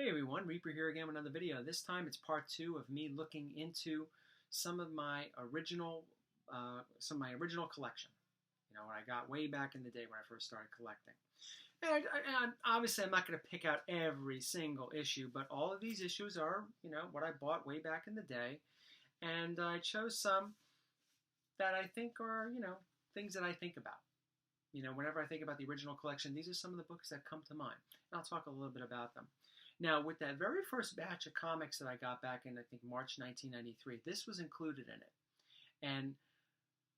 Hey everyone, Reaper here again with another video. This time it's part 2 of me looking into some of my original collection. You know, what I got way back in the day when I first started collecting. And obviously I'm not going to pick out every single issue, but all of these issues are, what I bought way back in the day. And I chose some that I think are, things that I think about. Whenever I think about the original collection, these are some of the books that come to mind. And I'll talk a little bit about them. Now, with that very first batch of comics that I got back in, I think, March 1993, this was included in it. And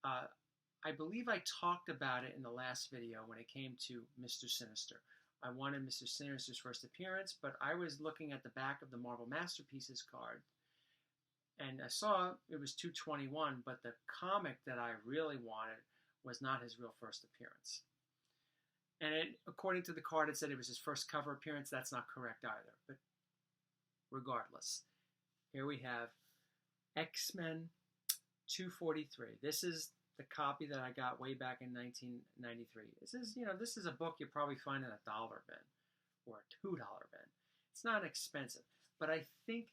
I believe I talked about it in the last video when it came to Mr. Sinister. I wanted Mr. Sinister's first appearance, but I was looking at the back of the Marvel Masterpieces card, and I saw it was 221, but the comic that I really wanted was not his real first appearance. And according to the card, it said it was his first cover appearance. That's not correct either. But regardless, here we have X-Men 243. This is the copy that I got way back in 1993. This is a book you probably find in a dollar bin or a $2 bin. It's not expensive, but I think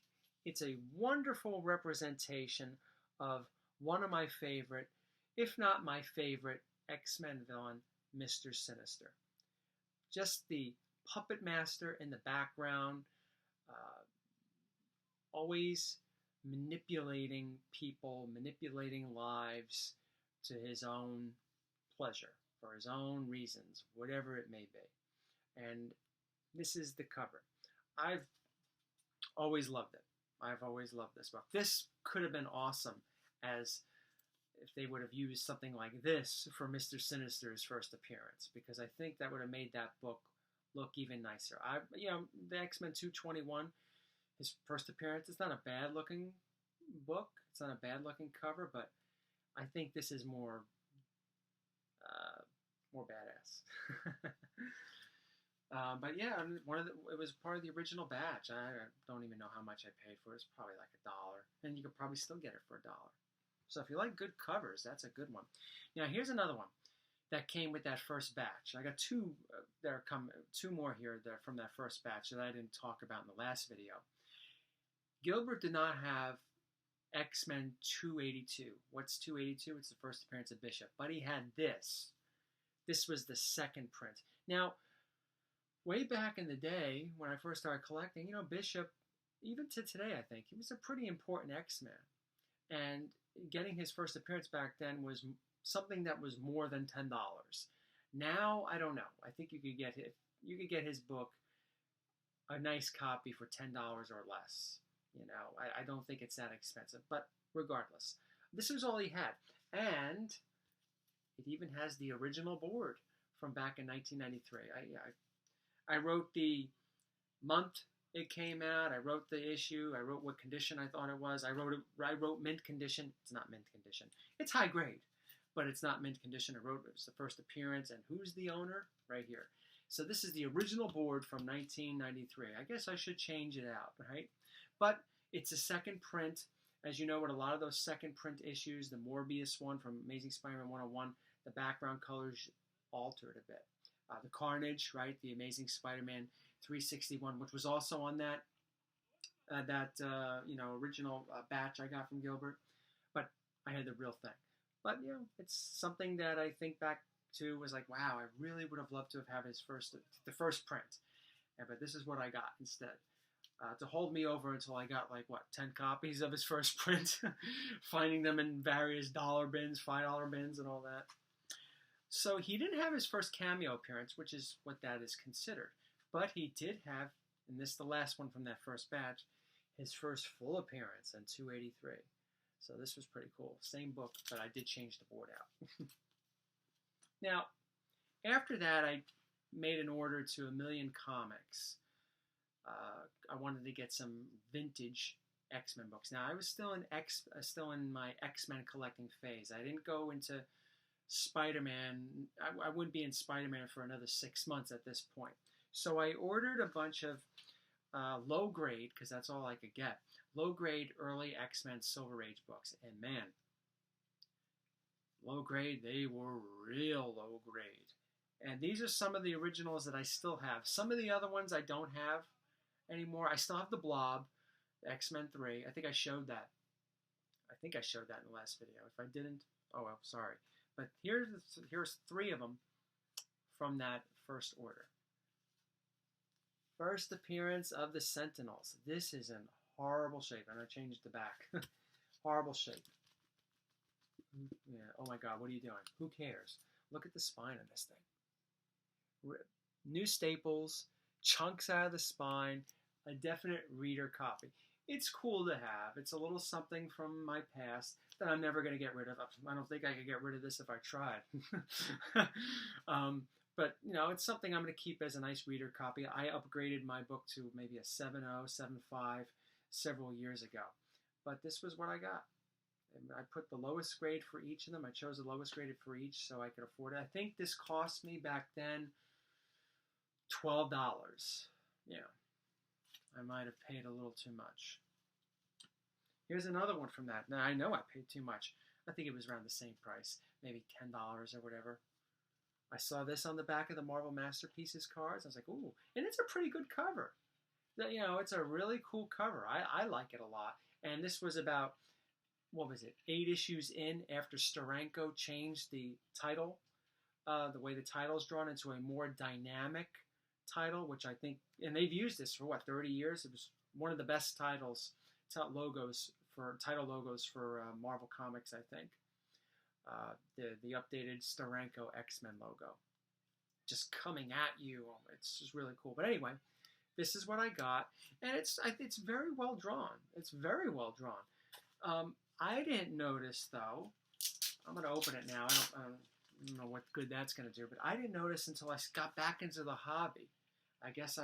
it's a wonderful representation of one of my favorite, if not my favorite, X-Men villain, Mr. Sinister. Just the puppet master in the background, always manipulating people, manipulating lives to his own pleasure, for his own reasons, whatever it may be. And this is the cover. I've always loved it. I've always loved this book. This could have been awesome as if they would have used something like this for Mr. Sinister's first appearance, because I think that would have made that book look even nicer. The X-Men 221, his first appearance, it's not a bad looking book. It's not a bad looking cover, but I think this is more badass. But yeah, it was part of the original batch. I don't even know how much I paid for it. It's probably like $1, and you could probably still get it for $1. So if you like good covers, that's a good one. Now here's another one that came with that first batch. I got two more here that are from that first batch that I didn't talk about in the last video. Gilbert did not have X-Men 282. What's 282? It's the first appearance of Bishop. But he had this. This was the second print. Now, way back in the day when I first started collecting, Bishop, even to today I think, he was a pretty important X-Men. And getting his first appearance back then was something that was more than $10. Now, I don't know. I think you could get his book, a nice copy, for $10 or less. I don't think it's that expensive. But regardless, this was all he had. And it even has the original board from back in 1993. I wrote the month it came out. I wrote the issue. I wrote what condition I thought it was. I wrote mint condition. It's not mint condition. It's high grade, but it's not mint condition. I wrote it was the first appearance and who's the owner right here. So this is the original board from 1993. I guess I should change it out, right? But it's a second print. As you know, with a lot of those second print issues, the Morbius one from Amazing Spider-Man 101, the background colors altered a bit. The Carnage, right? The Amazing Spider-Man 361, which was also on that original batch I got from Gilbert, but I had the real thing. But it's something that I think back to was like, wow, I really would have loved to have had the first print, but this is what I got instead. To hold me over until I got 10 copies of his first print, finding them in various dollar bins, $5 bins, and all that. So he didn't have his first cameo appearance, which is what that is considered. But he did have, and this is the last one from that first batch, his first full appearance in 283. So this was pretty cool. Same book, but I did change the board out. Now, after that, I made an order to A Million Comics. I wanted to get some vintage X-Men books. Now, I was still in my X-Men collecting phase. I didn't go into Spider-Man. I wouldn't be in Spider-Man for another 6 months at this point. So I ordered a bunch of low grade, because that's all I could get, low grade early X-Men Silver Age books. And man, low grade, they were real low grade. And these are some of the originals that I still have. Some of the other ones I don't have, anymore. I still have the Blob, the X-Men 3. I think I showed that. I think I showed that in the last video. If I didn't, oh well, sorry. But here's 3 of them from that first order. First appearance of the Sentinels. This is in horrible shape. I'm going to change the back. Horrible shape. Yeah. Oh my God, what are you doing? Who cares? Look at the spine of this thing. New staples, chunks out of the spine, a definite reader copy. It's cool to have. It's a little something from my past that I'm never going to get rid of. I don't think I could get rid of this if I tried. But, you know, it's something I'm going to keep as a nice reader copy. I upgraded my book to maybe a 7.0, 7.5 several years ago. But this was what I got. And I put the lowest grade for each of them. I chose the lowest graded for each so I could afford it. I think this cost me back then $12. Yeah. I might have paid a little too much. Here's another one from that. Now, I know I paid too much. I think it was around the same price, maybe $10 or whatever. I saw this on the back of the Marvel Masterpieces cards. I was like, ooh, and it's a pretty good cover. You know, it's a really cool cover. I like it a lot. And this was about, what was it, 8 issues in after Steranko changed the title, the way the title's drawn into a more dynamic title, which I think, and they've used this for what, 30 years? It was one of the best title logos for Marvel Comics, I think. The updated Steranko X-Men logo. Just coming at you. It's just really cool. But anyway, this is what I got. And it's very well drawn. It's very well drawn. I didn't notice, though. I'm going to open it now. I don't know what good that's going to do. But I didn't notice until I got back into the hobby. I guess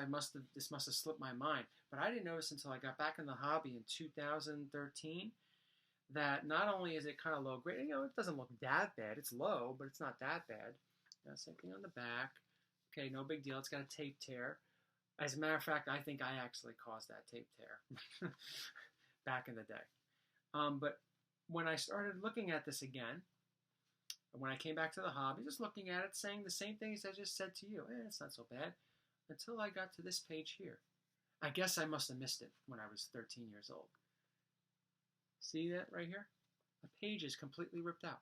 this must have slipped my mind. But I didn't notice until I got back in the hobby in 2013 that not only is it kind of low grade, you know, it doesn't look that bad. It's low, but it's not that bad. Same thing on the back. Okay, no big deal. It's got a tape tear. As a matter of fact, I think I actually caused that tape tear back in the day. But when I started looking at this again, when I came back to the hobby, just looking at it, saying the same things I just said to you. It's not so bad. Until I got to this page here. I guess I must have missed it when I was 13 years old. See that right here? The page is completely ripped out.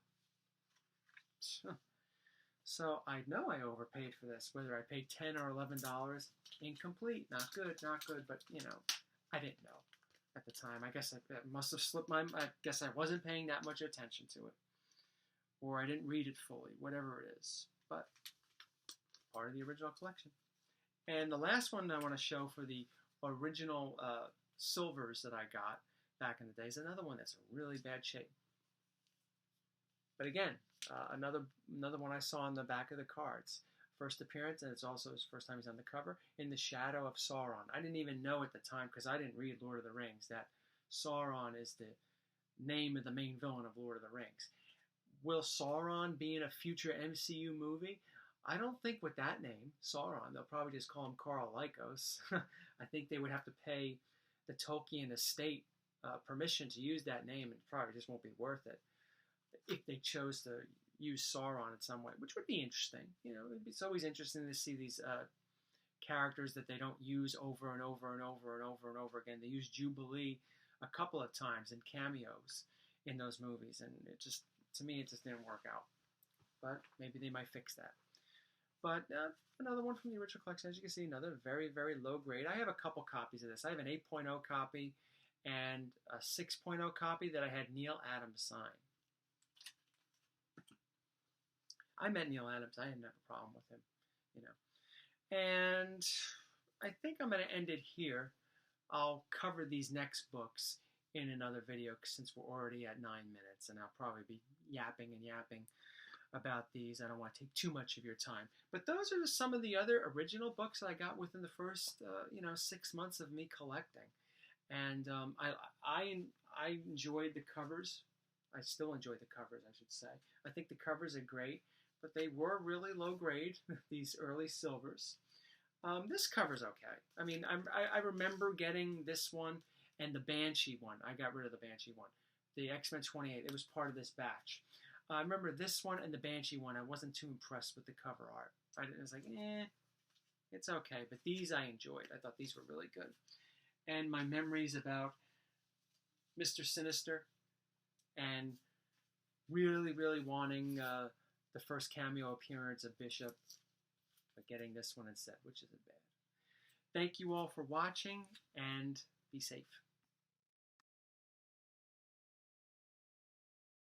So I know I overpaid for this. Whether I paid $10 or $11, incomplete, not good, but you know, I didn't know at the time. I guess that must have slipped my mind. I guess I wasn't paying that much attention to it. Or I didn't read it fully, whatever it is. But part of the original collection. And the last one I want to show for the original silvers that I got back in the day is another one that's in really bad shape. But again, another one I saw on the back of the cards. First appearance, and it's also his first time he's on the cover, In the Shadow of Sauron. I didn't even know at the time, because I didn't read Lord of the Rings, that Sauron is the name of the main villain of Lord of the Rings. Will Sauron be in a future MCU movie? I don't think with that name, Sauron. They'll probably just call him Carl Lycos. I think they would have to pay the Tolkien estate permission to use that name, and probably just won't be worth it if they chose to use Sauron in some way, which would be interesting. You know, it's always interesting to see these characters that they don't use over and over and over and over and over again. They used Jubilee a couple of times in cameos in those movies, and it just, to me, it just didn't work out. But maybe they might fix that. But another one from the original collection, as you can see, another very, very low grade. I have a couple copies of this. I have an 8.0 copy and a 6.0 copy that I had Neil Adams sign. I met Neil Adams. I didn't have a problem with him, you know. And I think I'm going to end it here. I'll cover these next books in another video since we're already at 9 minutes, and I'll probably be yapping and yapping about these. I don't want to take too much of your time. But those are just some of the other original books that I got within the first, 6 months of me collecting. And I enjoyed the covers. I still enjoy the covers, I should say. I think the covers are great, but they were really low grade, these early silvers. This cover's okay. I mean, I remember getting this one and the Banshee one. I got rid of the Banshee one. The X-Men 28, it was part of this batch. I remember this one and the Banshee one. I wasn't too impressed with the cover art. I was like, It's okay, but these I enjoyed. I thought these were really good. And my memories about Mr. Sinister and really, really wanting the first cameo appearance of Bishop, but getting this one instead, which isn't bad. Thank you all for watching, and be safe.